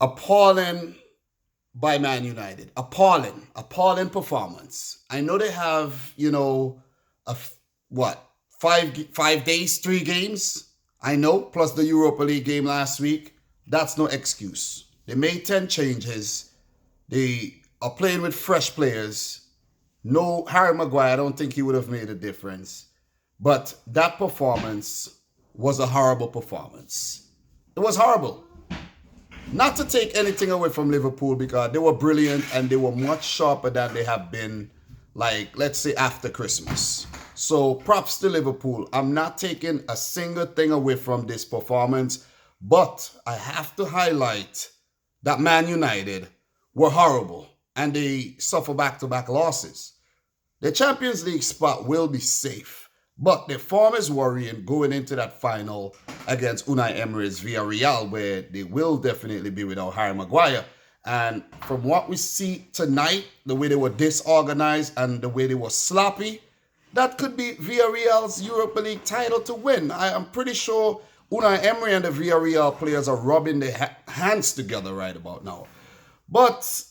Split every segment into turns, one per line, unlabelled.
Appalling by Man United. Appalling performance. I know they have, what, 5 days, 3 games. I know, plus the Europa League game last week. That's no excuse. They made 10 changes. They are playing with fresh players. No, Harry Maguire, I don't think he would have made a difference. But that performance was a horrible performance. It was horrible. Not to take anything away from Liverpool because they were brilliant and they were much sharper than they have been, like, let's say, after Christmas. So props to Liverpool. I'm not taking a single thing away from this performance, but I have to highlight that Man United were horrible and they suffer back-to-back losses. The Champions League spot will be safe, but the form is worrying going into that final against Unai Emery's Villarreal, where they will definitely be without Harry Maguire. And from what we see tonight, the way they were disorganized and the way they were sloppy, that could be Villarreal's Europa League title to win. I am pretty sure Unai Emery and the Villarreal players are rubbing their hands together right about now. But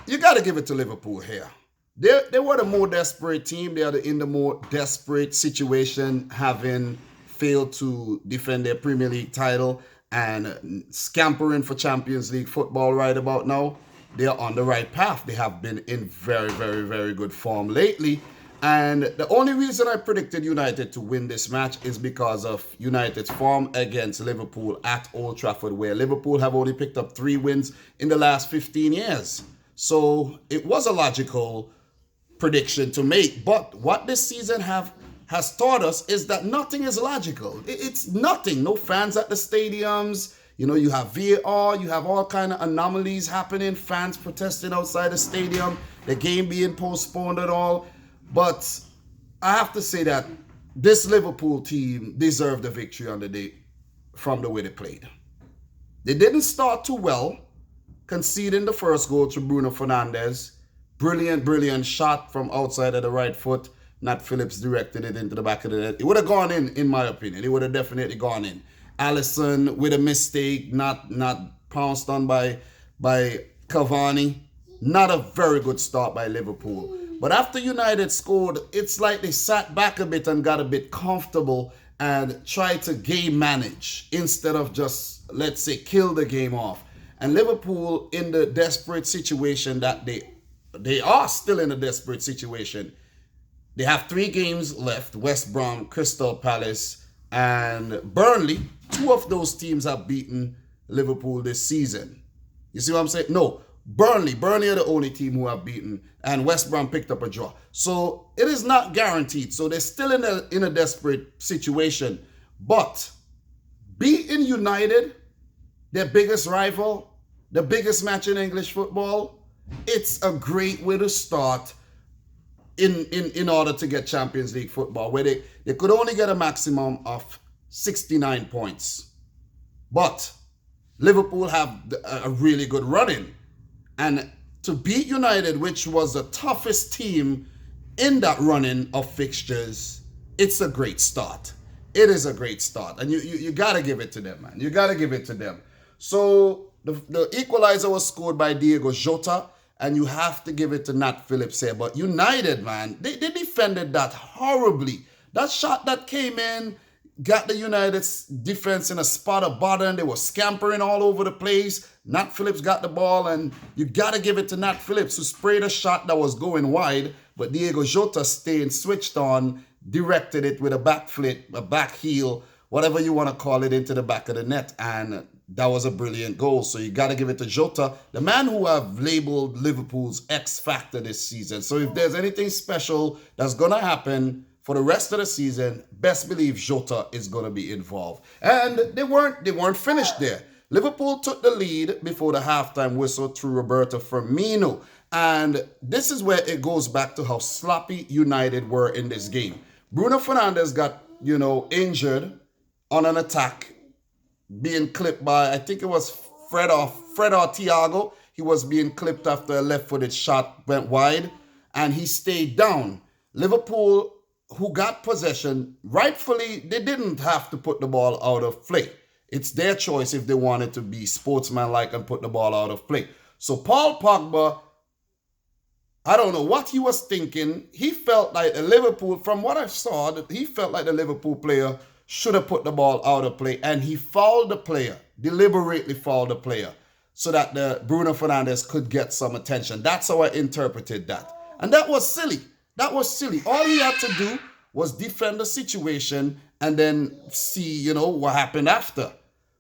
you got to give it to Liverpool here. They were the more desperate team. They are in the more desperate situation, having failed to defend their Premier League title and scampering for Champions League football right about now. They are on the right path. They have been in very, very, very good form lately. And the only reason I predicted United to win this match is because of United's form against Liverpool at Old Trafford, where Liverpool have only picked up 3 wins in the last 15 years. So it was a logical prediction to make. But what this season has taught us is that nothing is logical. It's nothing. No fans at the stadiums. You have VAR. You have all kind of anomalies happening. Fans protesting outside the stadium. The game being postponed and all. But I have to say that this Liverpool team deserved the victory on the day from the way they played. They didn't start too well, conceding the first goal to Bruno Fernandes. Brilliant shot from outside of the right foot. Nat Phillips directed it into the back of the net. It would have gone in my opinion. It would have definitely gone in. Alisson with a mistake, not pounced on by Cavani. Not a very good start by Liverpool. But after United scored, it's like they sat back a bit and got a bit comfortable and tried to game manage instead of just, let's say, kill the game off. And Liverpool, in the desperate situation that they are still in a desperate situation. They have 3 games left: West Brom, Crystal Palace, and Burnley. 2 of those teams have beaten Liverpool this season. You see what I'm saying? No, Burnley are the only team who have beaten, and West Brom picked up a draw. So it is not guaranteed. So they're still in a desperate situation. But beating United, their biggest rival, the biggest match in English football, it's a great way to start in order to get Champions League football, where they could only get a maximum of 69 points. But Liverpool have a really good run in. And to beat United, which was the toughest team in that running of fixtures, it's a great start. It is a great start. And you got to give it to them, man. You got to give it to them. So the equalizer was scored by Diego Jota, and you have to give it to Nat Phillips here. But United, man, they defended that horribly. That shot that came in got the United's defense in a spot of bother, and they were scampering all over the place. Nat Phillips got the ball, and you got to give it to Nat Phillips, who sprayed a shot that was going wide, but Diego Jota staying switched on, directed it with a back flip, a back heel, whatever you want to call it, into the back of the net, and that was a brilliant goal. So you got to give it to Jota, the man who have labeled Liverpool's X factor this season. So if there's anything special that's going to happen for the rest of the season, best believe Jota is going to be involved. And they weren't finished there. Liverpool took the lead before the halftime whistle through Roberto Firmino. And this is where it goes back to how sloppy United were in this game. Bruno Fernandes got, injured on an attack, being clipped by, I think it was Fred or Thiago. He was being clipped after a left-footed shot went wide, and he stayed down. Liverpool, who got possession, rightfully, they didn't have to put the ball out of play. It's their choice if they wanted to be sportsmanlike and put the ball out of play. So Paul Pogba, I don't know what he was thinking. He felt like the Liverpool, from what I saw, he felt like the Liverpool player should have put the ball out of play, and he fouled the player, deliberately fouled the player, so that the Bruno Fernandes could get some attention. That's how I interpreted that. And that was silly. That was silly. All he had to do was defend the situation and then see, what happened after.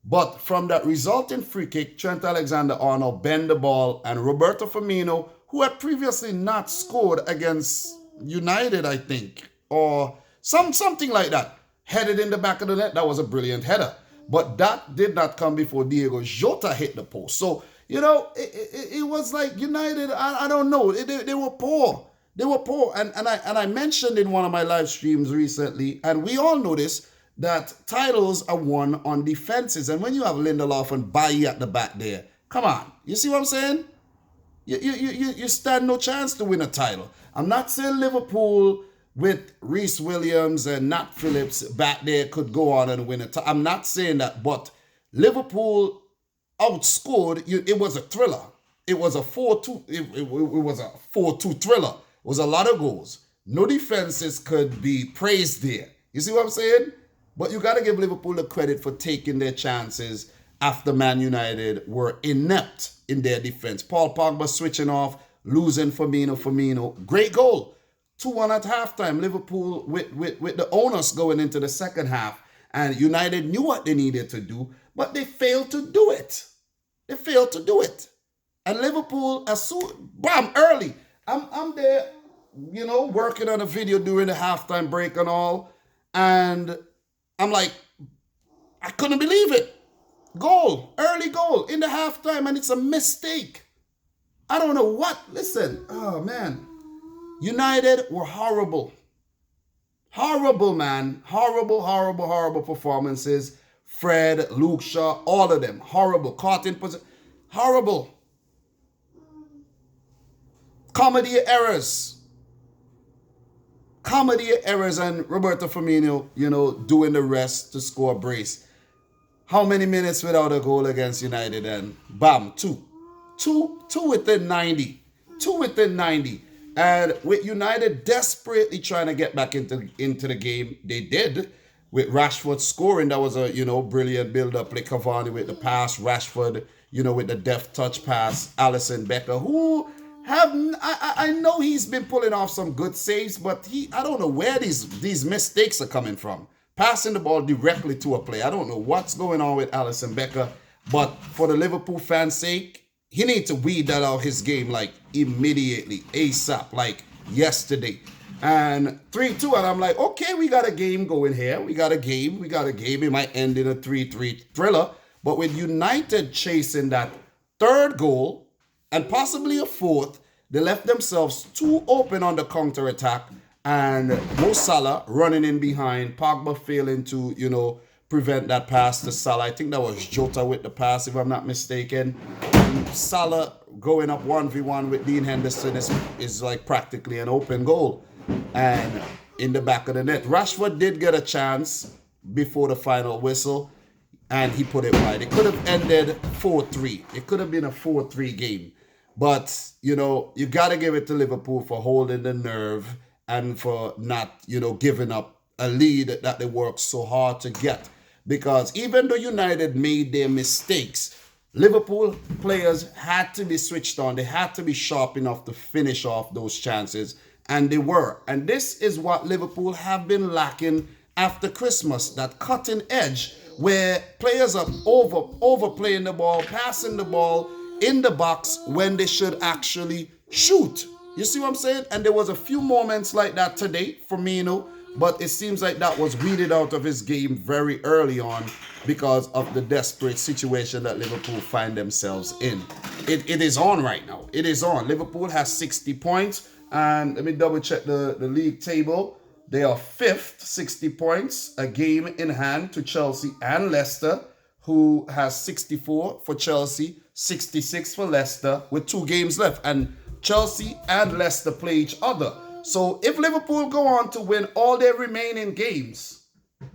But from that resulting free kick, Trent Alexander-Arnold bent the ball, and Roberto Firmino, who had previously not scored against United, I think, or something like that, headed in the back of the net. That was a brilliant header. But that did not come before Diego Jota hit the post. So, it was like United, I don't know, they were poor. They were poor. And I mentioned in one of my live streams recently, and we all know this, that titles are won on defenses. And when you have Lindelof and Bailly at the back there, come on. You see what I'm saying? You stand no chance to win a title. I'm not saying Liverpool with Reece Williams and Nat Phillips back there could go on and win a title. I'm not saying that, but Liverpool outscored. It was a thriller. It was a 4-2. It was a 4-2 thriller. It was a lot of goals. No defenses could be praised there. You see what I'm saying? But you got to give Liverpool the credit for taking their chances after Man United were inept in their defense. Paul Pogba switching off, losing Firmino. Great goal. 2-1 at halftime. Liverpool with the onus going into the second half. And United knew what they needed to do, but they failed to do it. They failed to do it. And Liverpool, early. I'm there, working on a video during the halftime break and all. And I'm like, I couldn't believe it. Early goal in the halftime, and it's a mistake. I don't know what. Listen, oh man. United were horrible. Horrible, man. Horrible performances. Fred, Luke Shaw, all of them. Horrible. Caught in position. Horrible. Comedy errors, and Roberto Firmino, doing the rest to score a brace. How many minutes without a goal against United? And bam, two within 90. 2 within 90. And with United desperately trying to get back into the game, they did. With Rashford scoring, that was a, brilliant build-up. Like Cavani with the pass, Rashford, with the deft touch pass, Alisson Becker, who I know he's been pulling off some good saves, but I don't know where these mistakes are coming from. Passing the ball directly to a player. I don't know what's going on with Alisson Becker, but for the Liverpool fans' sake, he needs to weed that out his game like immediately, ASAP, like yesterday. And 3-2, and I'm like, okay, we got a game going here. We got a game. It might end in a 3-3 thriller, but with United chasing that third goal, and possibly a fourth, they left themselves too open on the counter-attack, and Mo Salah running in behind, Pogba failing to, prevent that pass to Salah. I think that was Jota with the pass, if I'm not mistaken. And Salah going up 1v1 with Dean Henderson is like practically an open goal. And in the back of the net. Rashford did get a chance before the final whistle, and he put it wide. It could have ended 4-3. It could have been a 4-3 game. But, you got to give it to Liverpool for holding the nerve and for not, giving up a lead that they worked so hard to get. Because even though United made their mistakes, Liverpool players had to be switched on. They had to be sharp enough to finish off those chances. And they were. And this is what Liverpool have been lacking after Christmas. That cutting edge where players are overplaying the ball, passing the ball in the box when they should actually shoot. You see what I'm saying? And there was a few moments like that today for Firmino, but it seems like that was weeded out of his game very early on because of the desperate situation that Liverpool find themselves in. It is on right now. It is on. Liverpool has 60 points. And let me double check the league table. They are 5th, 60 points, a game in hand to Chelsea and Leicester, who has 64 for Chelsea, 66 for Leicester, with 2 games left. And Chelsea and Leicester play each other. So if Liverpool go on to win all their remaining games,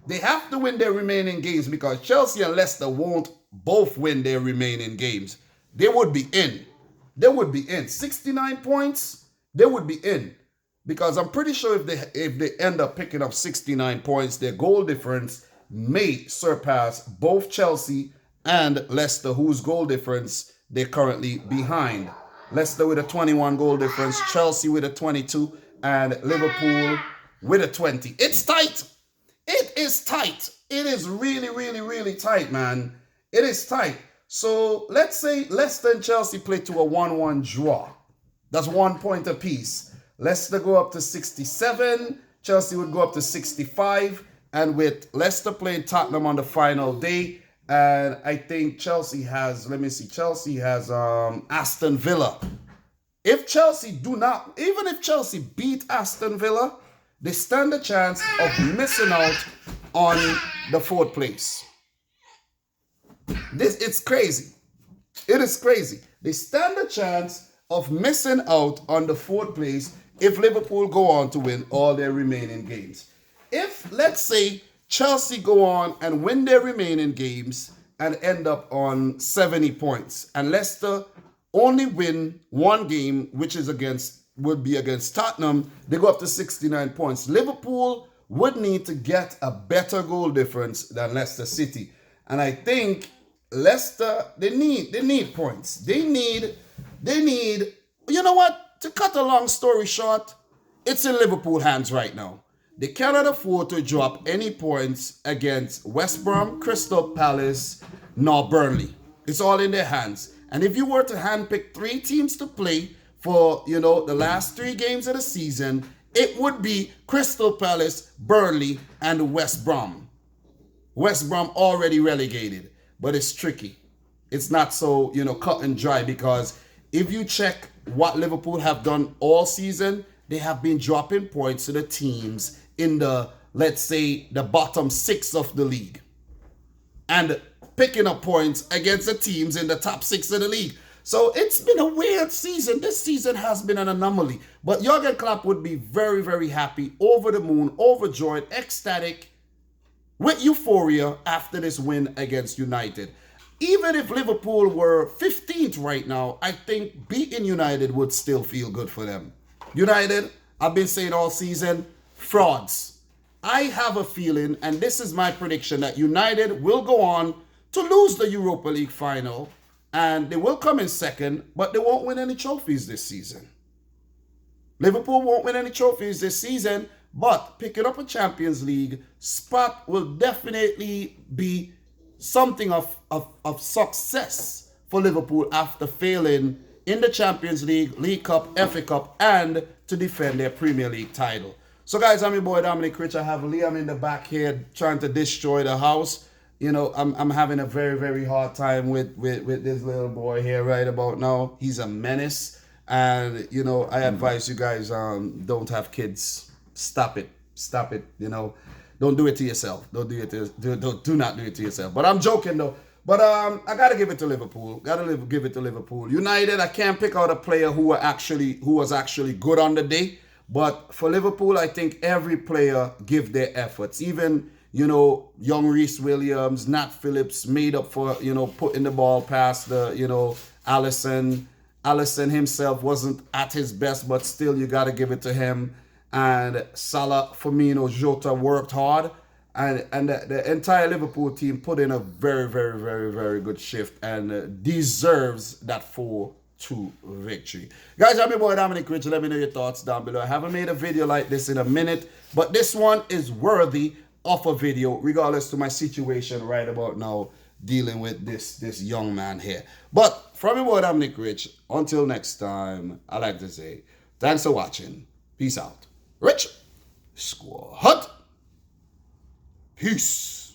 They have to win their remaining games because Chelsea and Leicester won't both win their remaining games. They would be in. They would be in. 69 points, they would be in. Because I'm pretty sure if they end up picking up 69 points, their goal difference may surpass both Chelsea and Leicester, whose goal difference they're currently behind. Leicester with a 21 goal difference, Chelsea with a 22, and Liverpool with a 20. It's tight. It is tight. It is really, really, really tight, man. It is tight. So let's say Leicester and Chelsea play to a 1-1 draw. That's 1 point apiece. Leicester go up to 67. Chelsea would go up to 65. And with Leicester playing Tottenham on the final day, and I think Chelsea has, Chelsea has Aston Villa. If Chelsea even if Chelsea beat Aston Villa, they stand a chance of missing out on the 4th place. It's crazy. It is crazy. They stand a chance of missing out on the 4th place if Liverpool go on to win all their remaining games. If, let's say, Chelsea go on and win their remaining games and end up on 70 points, and Leicester only win 1 game, which is would be against Tottenham, they go up to 69 points. Liverpool would need to get a better goal difference than Leicester City. And I think Leicester, they need points. They need, you know what? To cut a long story short, it's in Liverpool hands right now. They cannot afford to drop any points against West Brom, Crystal Palace, nor Burnley. It's all in their hands. And if you were to handpick 3 teams to play for, the last 3 games of the season, it would be Crystal Palace, Burnley, and West Brom. West Brom already relegated, but it's tricky. It's not so, cut and dry, because if you check what Liverpool have done all season, they have been dropping points to the teams in the, let's say, the bottom 6 of the league, and picking up points against the teams in the top 6 of the league. So it's been a weird season. This season has been an anomaly. But Jurgen Klopp would be very, very happy, over the moon, overjoyed, ecstatic, with euphoria after this win against United. Even if Liverpool were 15th right now, I think beating United would still feel good for them. United, I've been saying all season, frauds. I have a feeling, and this is my prediction, that United will go on to lose the Europa League final, and they will come in 2nd, but they won't win any trophies this season. Liverpool won't win any trophies this season, but picking up a Champions League spot will definitely be something of success for Liverpool after failing in the Champions League, League Cup, FA Cup, and to defend their Premier League title. So guys, I'm your boy Dominic Rich. I have Liam in the back here trying to destroy the house. I'm having a very, very hard time with this little boy here right about now. He's a menace. And, I advise you guys, don't have kids. Stop it. Don't do it to yourself. Do not do it to yourself. But I'm joking though. But I gotta give it to Liverpool. Give it to Liverpool. United, I can't pick out a player who was actually good on the day. But for Liverpool, I think every player give their efforts. Even, young Reece Williams, Nat Phillips made up for, putting the ball past the, Alisson. Alisson himself wasn't at his best, but still you got to give it to him. And Salah, Firmino, Jota worked hard. And the entire Liverpool team put in a very, very, very, very good shift and deserves that 4-2 victory. Guys, I'm your boy Dominic Rich. Let me know your thoughts down below. I haven't made a video like this in a minute, but this one is worthy of a video, regardless to my situation right about now dealing with this young man here. But from your boy Dominic Rich, until next time, I like to say thanks for watching. Peace out. Rich Squad. Peace.